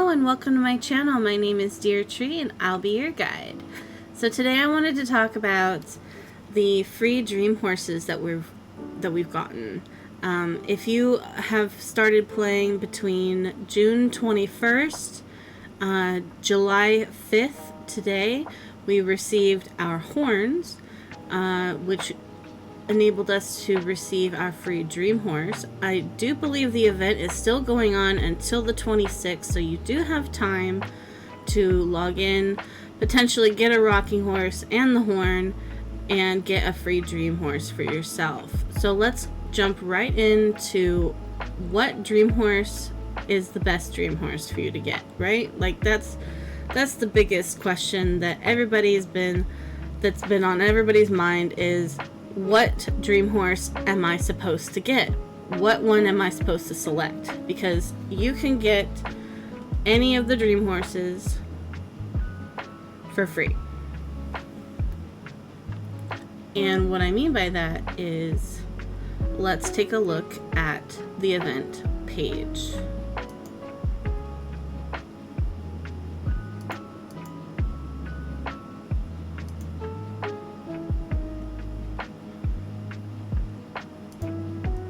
Hello and welcome to my channel. My name is Dear Tree and I'll be your guide. So today I wanted to talk about the free dream horses that we've gotten. If you have started playing between June 21st, July 5th today, we received our horns, which enabled us to receive our free dream horse. I do believe the event is still going on until the 26th, so you do have time to log in, potentially get a rocking horse and the horn, and get a free dream horse for yourself. So let's jump right into what dream horse is the best dream horse for you to get, right? Like that's the biggest question that that's been on everybody's mind is, what dream horse am I supposed to get? What one am I supposed to select? Because you can get any of the dream horses for free. And what I mean by that is, let's take a look at the event page.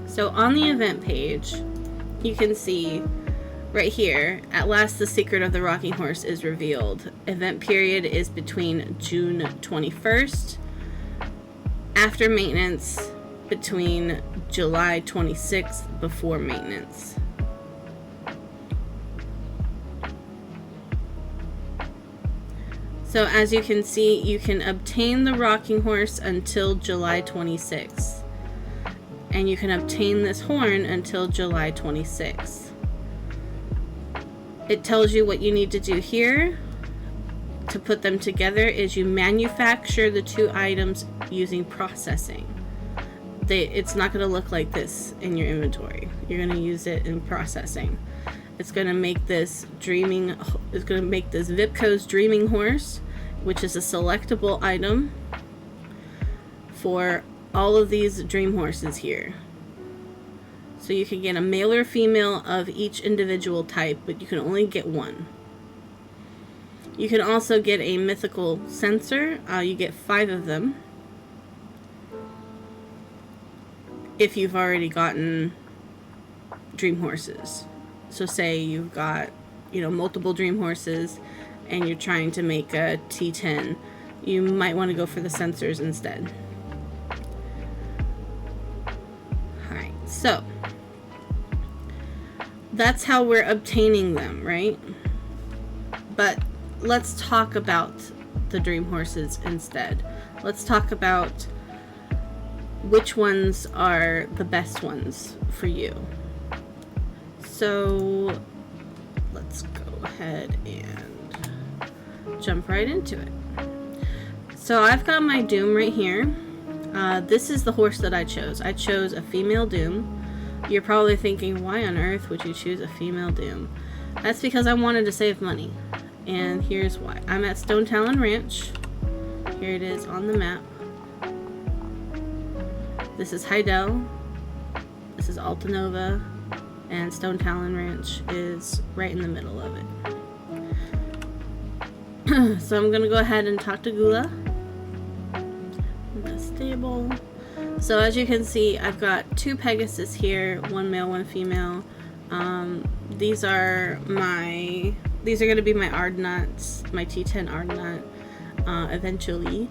So on the event page, you can see right here, at last the secret of the rocking horse is revealed. Event period is between June 21st, after maintenance between July 26th, before maintenance. So as you can see, you can obtain the rocking horse until July 26th. And you can obtain this horn until July 26th. It tells you what you need to do here to put them together is you manufacture the two items using processing. It's not going to look like this in your inventory. You're going to use it in processing. It's going to make this Vipco's Dreaming Horse, which is a selectable item for all of these dream horses here. So you can get a male or female of each individual type, but you can only get one. You can also get a mythical sensor. You get 5 of them if you've already gotten dream horses. So say you've got, multiple dream horses and you're trying to make a T10, you might want to go for the sensors instead. So that's how we're obtaining them, right? But let's talk about the dream horses instead. Let's talk about which ones are the best ones for you. So let's go ahead and jump right into it. So I've got my Doom right here. This is the horse that I chose. I chose a female Doom. You're probably thinking, why on earth would you choose a female Doom? That's because I wanted to save money. And here's why. I'm at StoneTALON Ranch. Here it is on the map. This is Heidel. This is Altanova. And StoneTALON Ranch is right in the middle of it. So I'm going to go ahead and talk to Gula. Stable. So as you can see, I've got 2 Pegasus here, 1 male, 1 female. These are going to be my Ardnuts, my T10 Ardnut, eventually.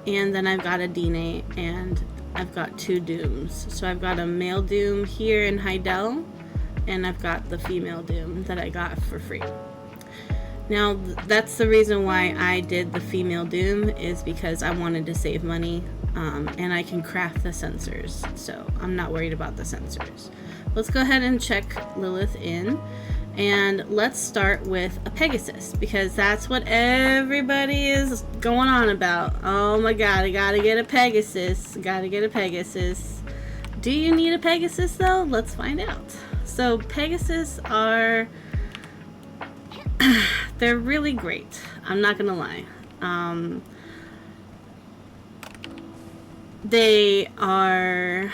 And then I've got a Diné, and I've got 2 Dooms. So I've got a male Doom here in Heidel, and I've got the female Doom that I got for free. Now, that's the reason why I did the female Doom, is because I wanted to save money, and I can craft the sensors, so I'm not worried about the sensors. Let's go ahead and check Lilith in, and let's start with a Pegasus, because that's what everybody is going on about. Oh my god, I gotta get a Pegasus, gotta get a Pegasus. Do you need a Pegasus though? Let's find out. So Pegasus are... they're really great. I'm not gonna lie. They are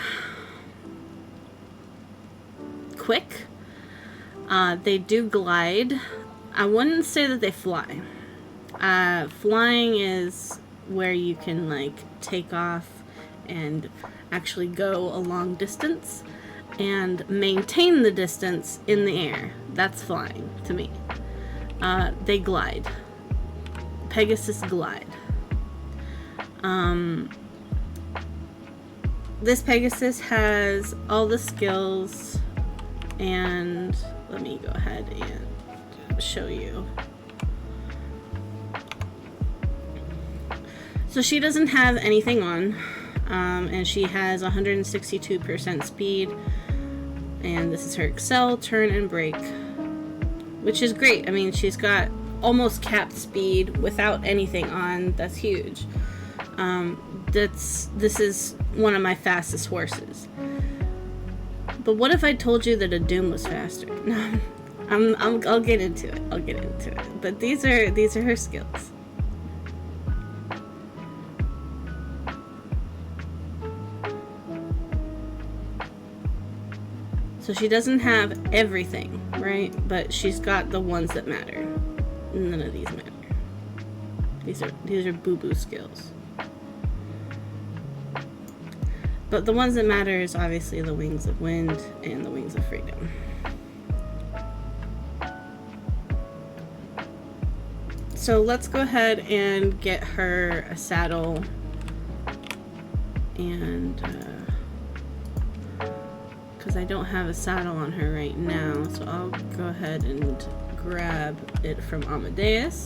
quick. They do glide. I wouldn't say that they fly. Flying is where you can like take off and actually go a long distance and maintain the distance in the air. That's flying to me. They glide. Pegasus glide. This Pegasus has all the skills, and let me go ahead and show you. So she doesn't have anything on, and she has 162% speed, and this is her excel, turn, and brake, which is great. I mean, she's got almost capped speed without anything on. That's huge. This is one of my fastest horses. But what if I told you that a Doom was faster? No, I'll get into it. I'll get into it. But these are her skills. So she doesn't have everything, right? But she's got the ones that matter. None of these matter. These are boo-boo skills. But the ones that matter is obviously the wings of wind and the wings of freedom. So let's go ahead and get her a saddle, and because I don't have a saddle on her right now, so I'll go ahead and grab it from Amadeus.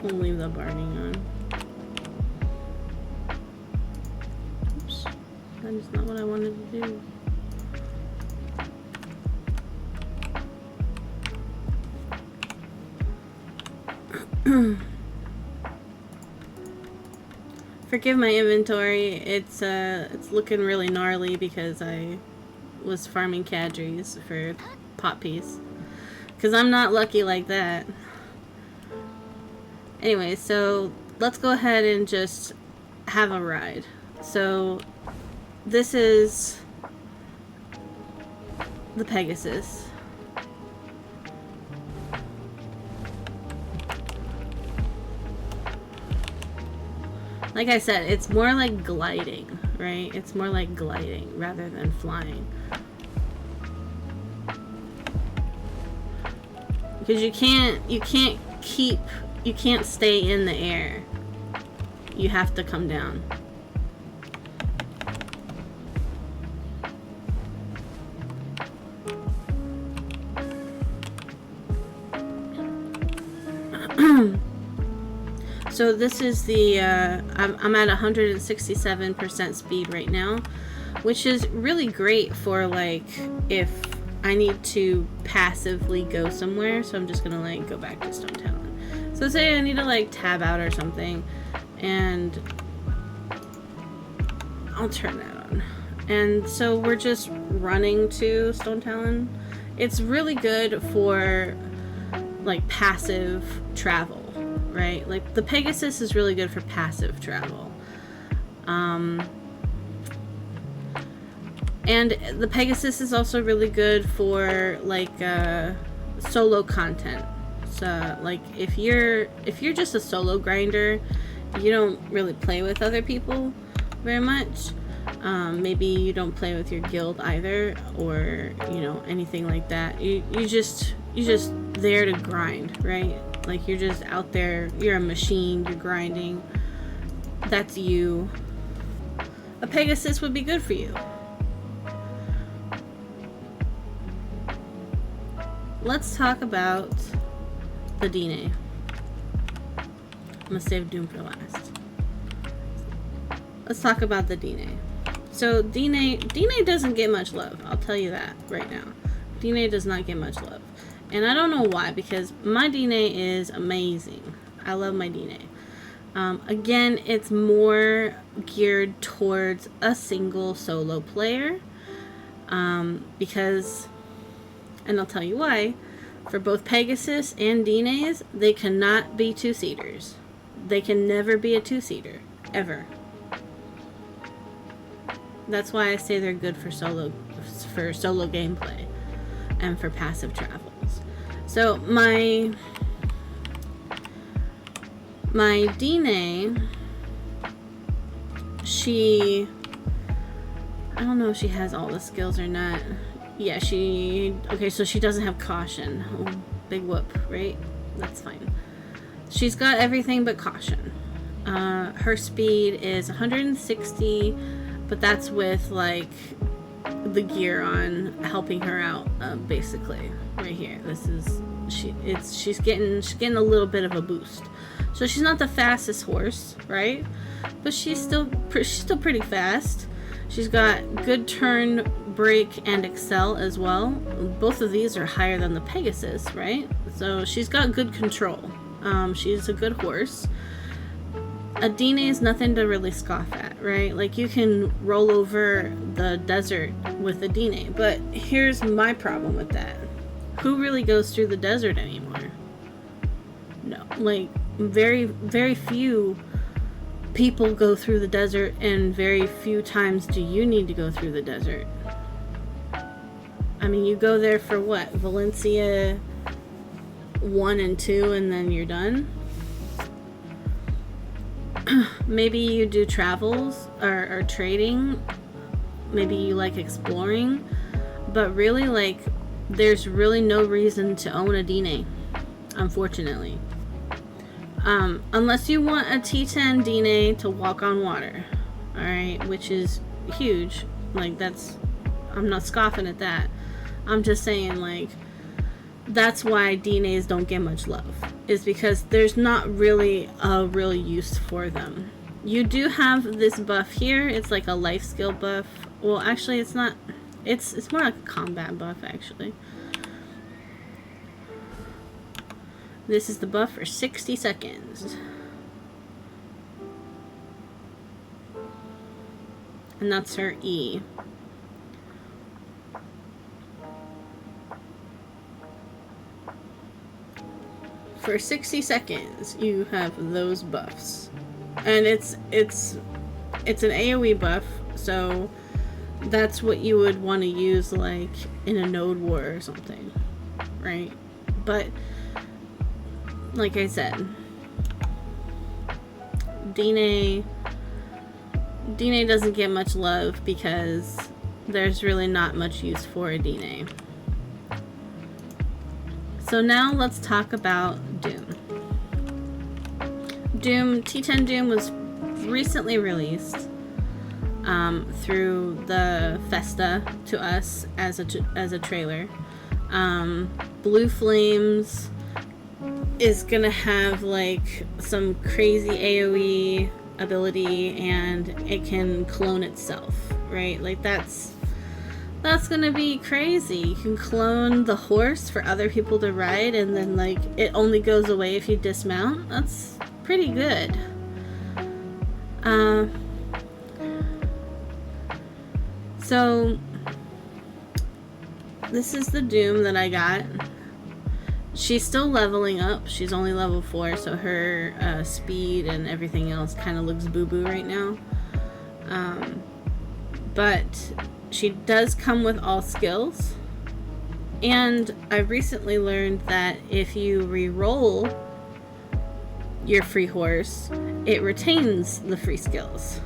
We'll leave the bargaining on. Oops, that is not what I wanted to do. Forgive my inventory. It's looking really gnarly because I was farming cadres for pot peas. Because I'm not lucky like that. Anyway, so let's go ahead and just have a ride. So this is the Pegasus. Like I said, it's more like gliding, right? It's more like gliding rather than flying. Because you can't stay in the air. You have to come down. So this is the, I'm at 167% speed right now, which is really great for like if I need to passively go somewhere. So I'm just gonna like go back to StoneTALON. So say I need to like tab out or something, and I'll turn that on. And so we're just running to StoneTALON. It's really good for like passive travel. Right? Like the Pegasus is really good for passive travel. And the Pegasus is also really good for like solo content. So like if you're just a solo grinder, you don't really play with other people very much. Maybe you don't play with your guild either, or you know, anything like that. You just there to grind, right? Like you're just out there, you're a machine, you're grinding. That's you. A Pegasus would be good for you. Let's talk about the Diné. I'm gonna save Doom for last. Let's talk about the Diné. So Diné doesn't get much love. I'll tell you that right now. Diné does not get much love. And I don't know why, because my Diné is amazing. I love my Diné. Again, it's more geared towards a single solo player. Because, and I'll tell you why, for both Pegasus and Dinés, they cannot be two-seaters. They can never be a two-seater. ever. That's why I say they're good for solo gameplay and for passive travels. So my Diné, she, I don't know if she has all the skills or not. Yeah, okay, so she doesn't have caution. Oh, big whoop, right? That's fine. She's got everything but caution. Her speed is 160, but that's with like the gear on helping her out, basically. Right here. This is she's getting a little bit of a boost. So she's not the fastest horse, right? But she's still pretty fast. She's got good turn, brake, and excel as well. Both of these are higher than the Pegasus, right? So she's got good control. She's a good horse. A Diné is nothing to really scoff at, right? Like, you can roll over the desert with a Diné, but here's my problem with that. Who really goes through the desert anymore? No, like, very, very few people go through the desert, and very few times do you need to go through the desert. I mean, you go there for what? Valencia 1 and 2, and then you're done? Maybe you do travels or trading. Maybe you like exploring. But really, like, there's really no reason to own a Diné, unfortunately. Unless you want a T10 Diné to walk on water. Alright, which is huge. Like, I'm not scoffing at that. I'm just saying, like, that's why Dinés don't get much love, is because there's not really a real use for them. You do have this buff here. It's like a life skill buff. Well, actually, it's not. It's more like a combat buff, actually. This is the buff for 60 seconds. And that's her E. For 60 seconds, you have those buffs. And it's an AoE buff, so that's what you would want to use, like, in a node war or something, right? But, like I said, Diné doesn't get much love because there's really not much use for a Diné. So now let's talk about Doom. T10 Doom was recently released through the Festa to us as a trailer. Blue Flames is gonna have like some crazy AoE ability, and it can clone itself, right? Like that's gonna be crazy. You can clone the horse for other people to ride, and then like it only goes away if you dismount. That's pretty good. So this is the Doom that I got. She's still leveling up. She's only level 4, so her speed and everything else kind of looks boo-boo right now. But she does come with all skills. And I recently learned that if you re-roll your free horse, it retains the free skills.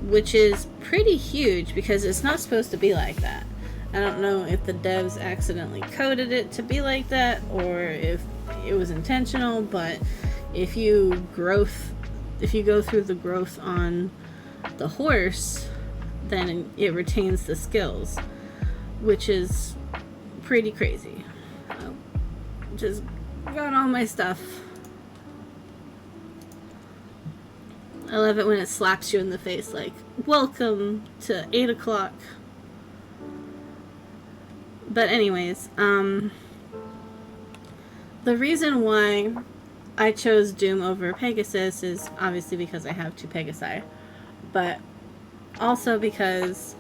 Which is pretty huge because it's not supposed to be like that. I don't know if the devs accidentally coded it to be like that or if it was intentional, but if you go through the growth on the horse, then it retains the skills, which is pretty crazy. Just got all my stuff. I love it when it slaps you in the face like, welcome to 8 o'clock. But anyways, the reason why I chose Doom over Pegasus is obviously because I have 2 Pegasi, but also because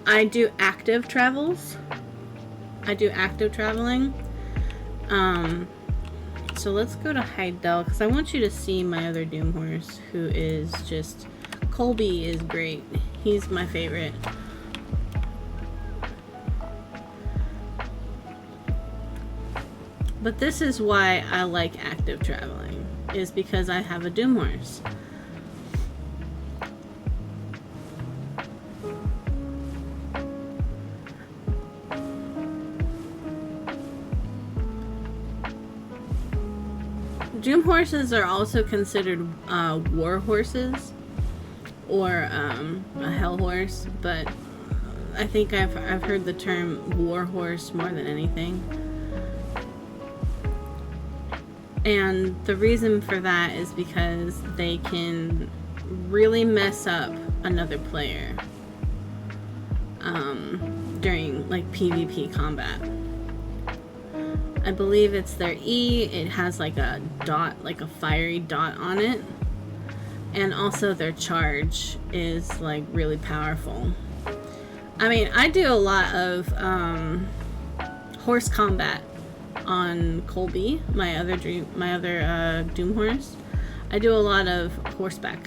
I do active travels. I do active traveling. So let's go to Heidel, because I want you to see my other Doom horse, who is just... Colby is great. He's my favorite. But this is why I like active traveling, is because I have a Doom horse. Doom horses are also considered war horses, or a hell horse, but I think I've heard the term war horse more than anything. And the reason for that is because they can really mess up another player during like PvP combat. I believe it's their E. It has like a dot, like a fiery dot on it. And also their charge is like really powerful. I mean, I do a lot of horse combat on Colby, my other Doom horse. I do a lot of horseback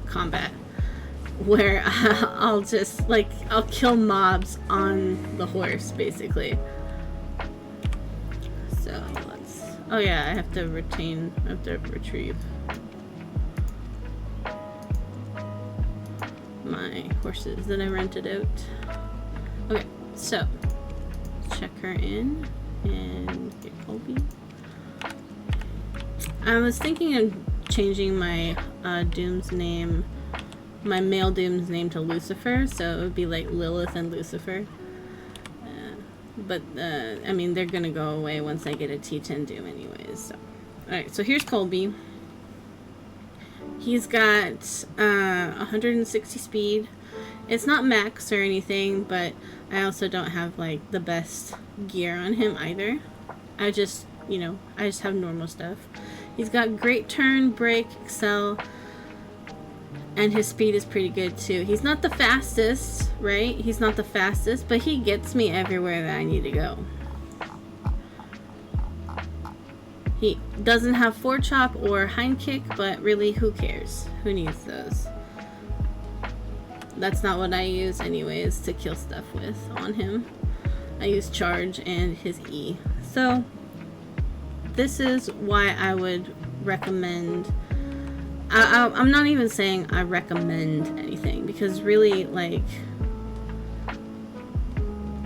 combat where I'll just like I'll kill mobs on the horse basically. So let's. Oh yeah, I have to retrieve my horses that I rented out. Okay, so check her in and get Colby. I was thinking of changing my Doom's name, my male Doom's name to Lucifer, so it would be like Lilith and Lucifer. But I mean, they're gonna go away once I get a T10 Doom anyways. So, alright, so here's Colby. He's got 160 speed. It's not max or anything, but I also don't have like the best gear on him either. I just, you know, I just have normal stuff. He's got great turn, brake, excel, and his speed is pretty good too. He's not the fastest, right? He's not the fastest, but he gets me everywhere that I need to go. He doesn't have forechop or hind kick, but really, who cares? Who needs those? That's not what I use anyways to kill stuff with on him. I use charge and his E. So this is why I would recommend. I'm not even saying I recommend anything, because really, like,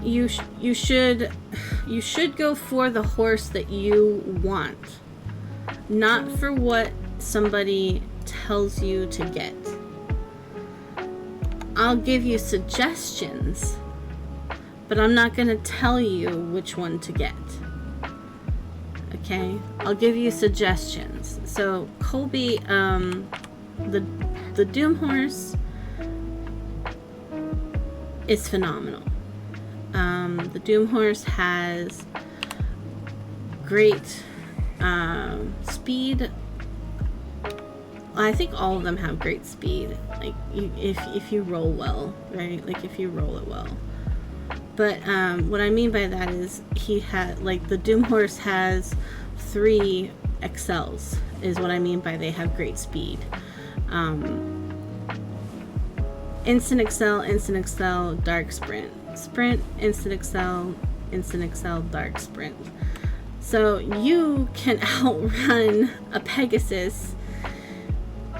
you should go for the horse that you want, not for what somebody tells you to get. I'll give you suggestions, but I'm not going to tell you which one to get. Okay? I'll give you suggestions. So, Colby, the Doom horse is phenomenal. The Doom horse has great speed. I think all of them have great speed. Like, if you roll well, right? Like, if you roll it well. But what I mean by that is he had, like, the Doom horse has 3 excels, is what I mean by they have great speed. Instant excel, dark sprint. Sprint, instant excel, dark sprint. So you can outrun a Pegasus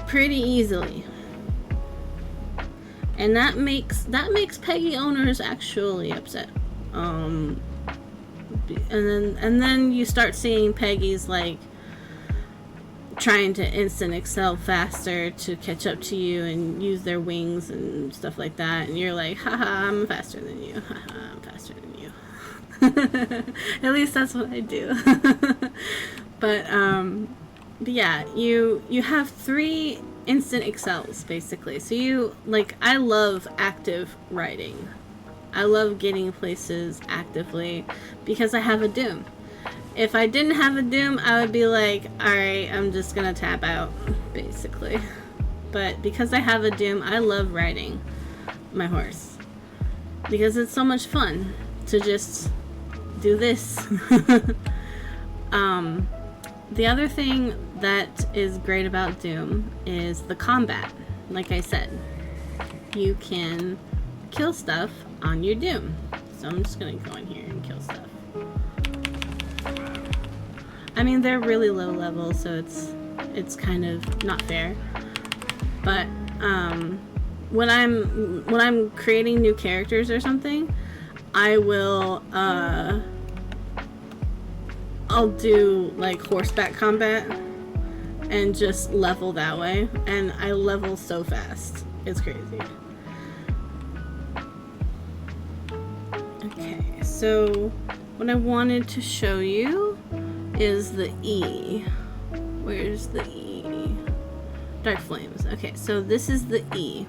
pretty easily. And that makes Peggy owners actually upset. And then you start seeing Peggy's like trying to instant excel faster to catch up to you and use their wings and stuff like that, and you're like, haha, I'm faster than you. Haha, I'm faster than you. At least that's what I do. But yeah, you have 3 instant excels basically. So you, like, I love active riding. I love getting places actively because I have a Doom. If I didn't have a Doom, I would be like, alright, I'm just gonna tap out, basically. But because I have a Doom, I love riding my horse. Because it's so much fun to just do this. the other thing that is great about Doom is the combat. Like I said, you can kill stuff on your Doom. So I'm just gonna go in here and kill stuff. I mean, they're really low level, so it's kind of not fair. But when I'm creating new characters or something, I will I'll do like horseback combat and just level that way, and I level so fast. It's crazy. Okay, so what I wanted to show you is the E. Where's the E? Dark Flames. Okay, so this is the E.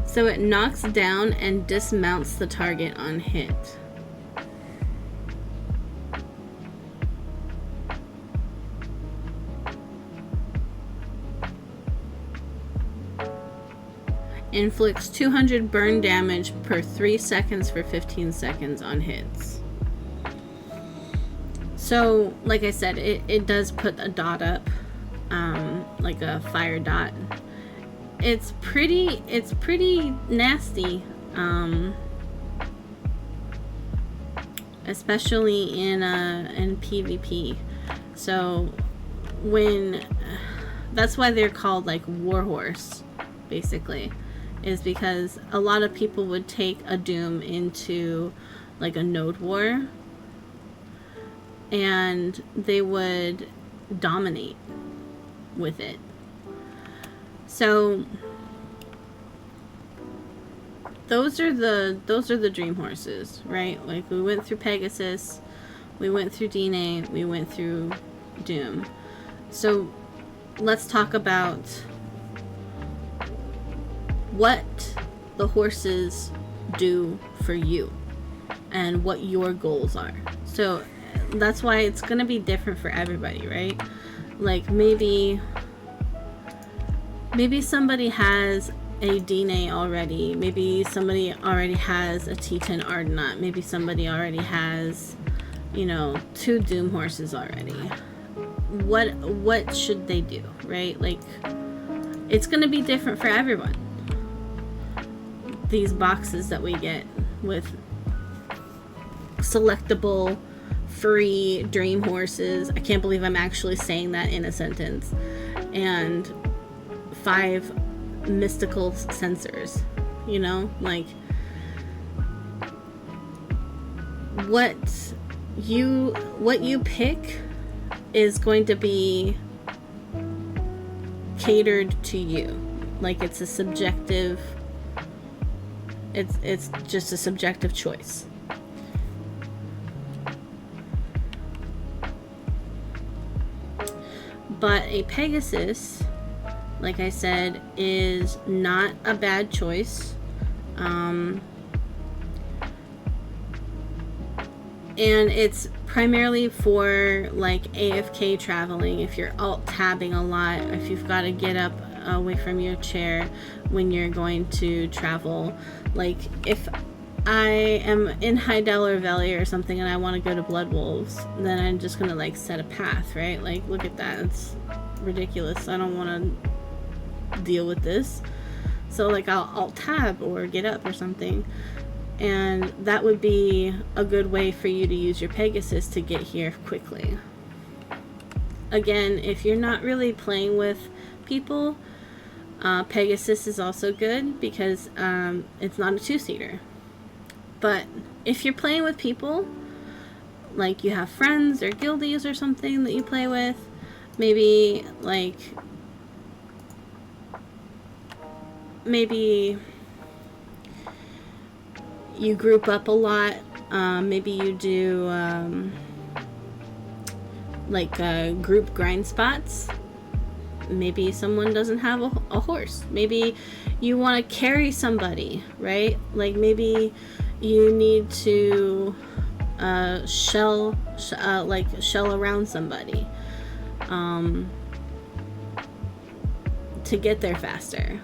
So it knocks down and dismounts the target on hit. Inflicts 200 burn damage per 3 seconds for 15 seconds on hits. So, like I said, it does put a dot up, like a fire dot. It's pretty nasty, especially in PvP. So that's why they're called like warhorse, basically, is because a lot of people would take a Doom into like a node war, and they would dominate with it. So those are the dream horses, right? Like, we went through Pegasus, we went through Diné, we went through Doom. So let's talk about what the horses do for you and what your goals are. So that's why it's gonna be different for everybody, right? Like, maybe somebody has a Diné already. Maybe somebody already has a T10 Ardenaut. Maybe somebody already has, 2 Doom horses already. What should they do, right? Like, it's gonna be different for everyone. These boxes that we get with selectable free dream horses. I can't believe I'm actually saying that in a sentence. And 5 mystical sensors, like, what you pick is going to be catered to you. Like, it's a subjective, it's just a subjective choice. But a Pegasus, like I said, is not a bad choice. And it's primarily for like AFK traveling. If you're alt-tabbing a lot, if you've got to get up away from your chair when you're going to travel. Like, if I am in Hydaelor Valley or something and I want to go to Blood Wolves, then I'm just gonna like set a path, right? Like, look at that, it's ridiculous. I don't want to deal with this, so like I'll alt-tab or get up or something, and that would be a good way for you to use your Pegasus to get here quickly. Again, if you're not really playing with people, Pegasus is also good because it's not a 2-seater. But if you're playing with people, like you have friends or guildies or something that you play with, maybe you group up a lot. Maybe you do group grind spots. Maybe someone doesn't have a horse. Maybe you want to carry somebody, right? Like, maybe you need to shell around somebody to get there faster.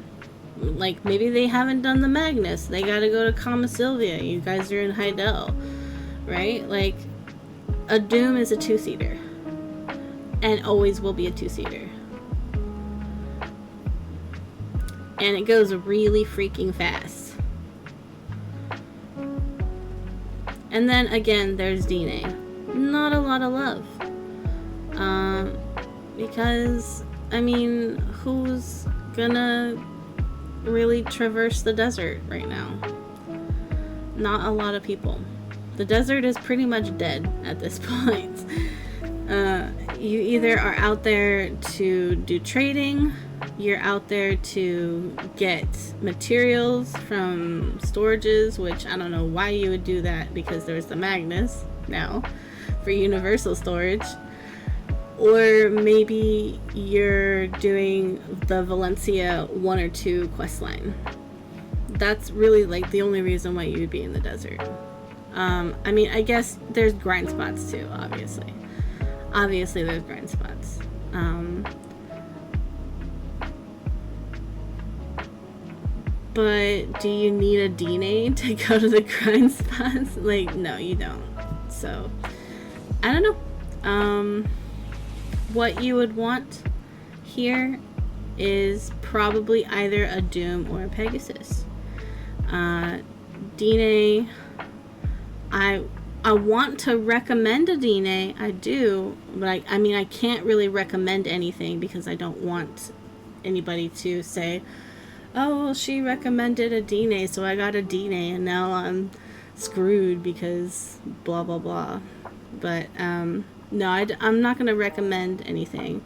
Like, maybe they haven't done the Magnus. They gotta go to Kama Sylvia. You guys are in Heidel, right? Like, a Doom is a 2-seater. And always will be a 2-seater. And it goes really freaking fast. And then, again, there's Diné. Not a lot of love. Because, I mean, who's gonna really traverse the desert right now? Not a lot of people. The desert is pretty much dead at this point. You either are out there to do trading, you're out there to get materials from storages, which I don't know why you would do that, because there's the Magnus now for universal storage. Or maybe you're doing the Valencia 1 or 2 quest line. That's really like the only reason why you would be in the desert. I mean, I guess there's grind spots too, obviously. Obviously there's grind spots. But do you need a Diné to go to the grind spots? Like, no, you don't. So, I don't know. What you would want here is probably either a Doom or a Pegasus. Diné, I want to recommend a Diné, I do, but I mean, I can't really recommend anything because I don't want anybody to say, oh, well, she recommended a Diné, so I got a Diné, and now I'm screwed because blah, blah, blah. But, no, I'm not going to recommend anything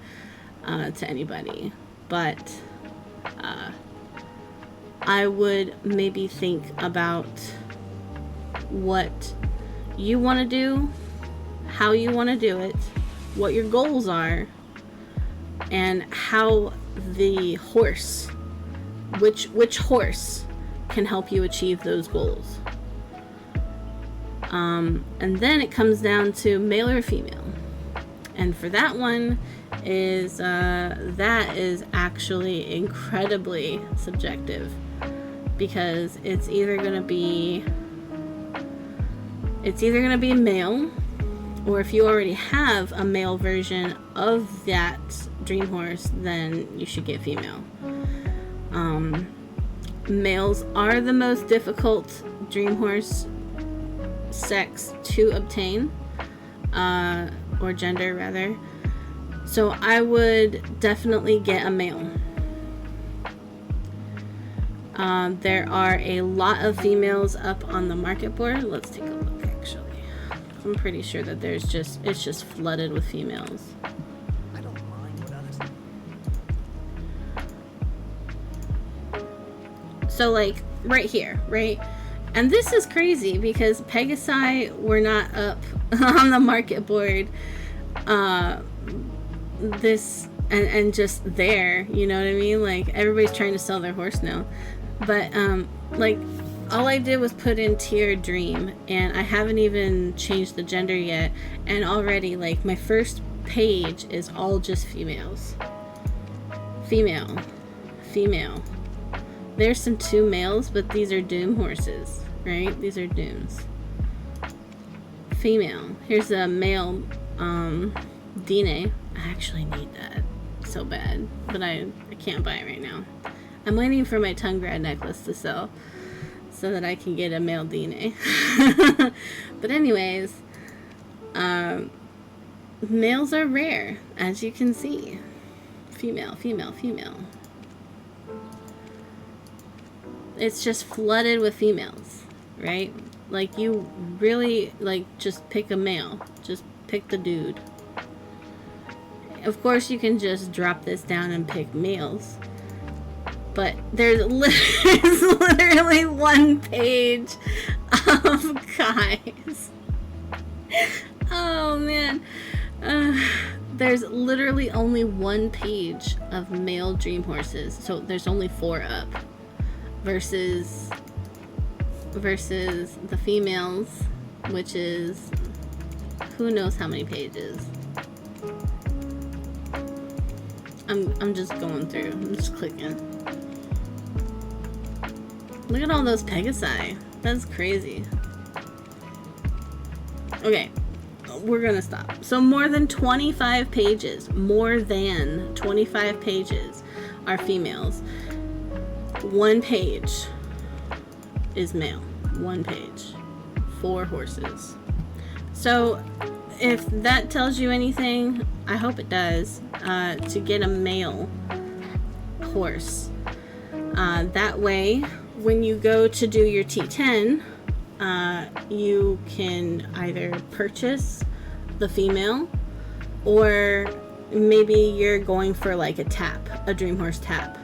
to anybody, but I would maybe think about what you want to do, how you want to do it, what your goals are, and how the horse, which horse can help you achieve those goals. And then it comes down to male or female. And for that one that is actually incredibly subjective, because it's either gonna be male, or if you already have a male version of that dream horse, then you should get female. Males are the most difficult dream horse sex to obtain, or gender rather, so I would definitely get a male. There are a lot of females up on the market board. Let's take a look. Actually, I'm pretty sure that it's just flooded with females. I don't mind what others. So like right here, right? And this is crazy because Pegasi were not up on the market board this and just there, you know what I mean? Like, everybody's trying to sell their horse now. But like, all I did was put in tier dream, and I haven't even changed the gender yet, and already like my first page is all just females. Female. There's some 2 males, but these are Doom horses, right? These are Dooms. Female. Here's a male Diné. I actually need that so bad, but I can't buy it right now. I'm waiting for my tongue grad necklace to sell so that I can get a male Diné. But anyways, males are rare, as you can see. Female. It's just flooded with females, right? Like, you really, like, just pick a male. Just pick the dude. Of course, you can just drop this down and pick males. But there's literally 1 page of guys. Oh, man. There's literally only 1 page of male dream horses. So there's only 4 up. Versus the females, which is who knows how many pages. I'm just going through. I'm just clicking. Look at all those Pegasi. That's crazy. Okay, we're gonna stop. So more than 25 pages, more than 25 pages are females. 1 page is male. 1 page. 4 horses. So if that tells you anything, I hope it does, to get a male horse. That way, when you go to do your T10, you can either purchase the female, or maybe you're going for like a tap, a dream horse tap.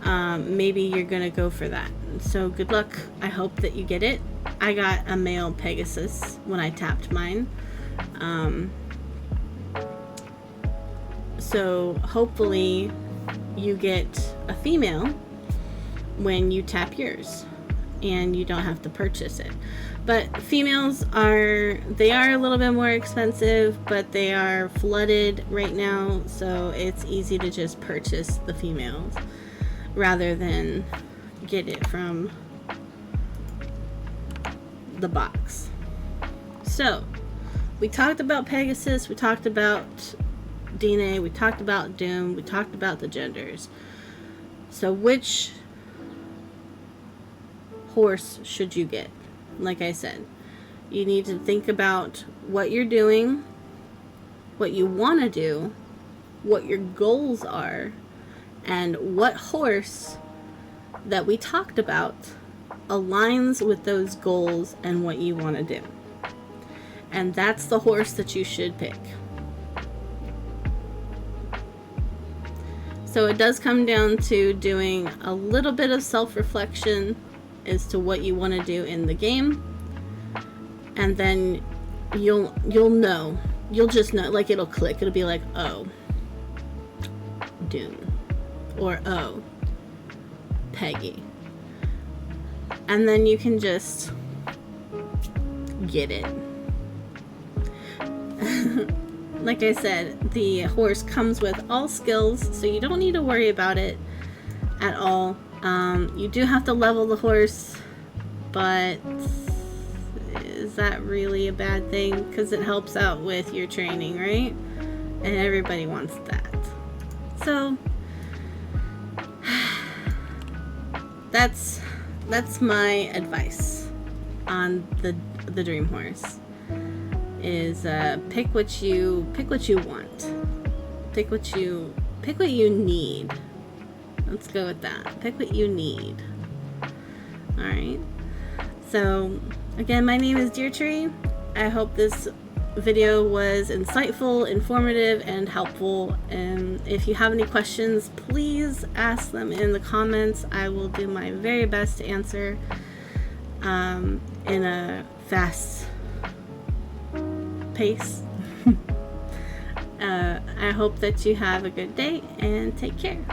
Maybe you're gonna go for that. So good luck. I hope that you get it. I got a male Pegasus when I tapped mine. So hopefully you get a female when you tap yours and you don't have to purchase it. But females are a little bit more expensive, but they are flooded right now, so it's easy to just purchase the females rather than get it from the box. So we talked about Pegasus, we talked about Diné, we talked about Doom, we talked about the genders. So which horse should you get? Like I said, you need to think about what you're doing, what you want to do, what your goals are, and what horse that we talked about aligns with those goals and what you want to do. And that's the horse that you should pick. So it does come down to doing a little bit of self-reflection as to what you want to do in the game, and then you'll know. You'll just know, like it'll click. It'll be like, oh, Doom, or oh, Peggy. And then you can just get it. Like I said, the horse comes with all skills, so you don't need to worry about it at all. You do have to level the horse, but is that really a bad thing? Because it helps out with your training, right? And everybody wants that. So that's my advice on the dream horse. Is pick what you want. Pick what you need. Let's go with that. Pick what you need. Alright. So again, my name is Deirdre. I hope this video was insightful, informative, and helpful. And if you have any questions, please ask them in the comments. I will do my very best to answer in a fast pace. I hope that you have a good day and take care.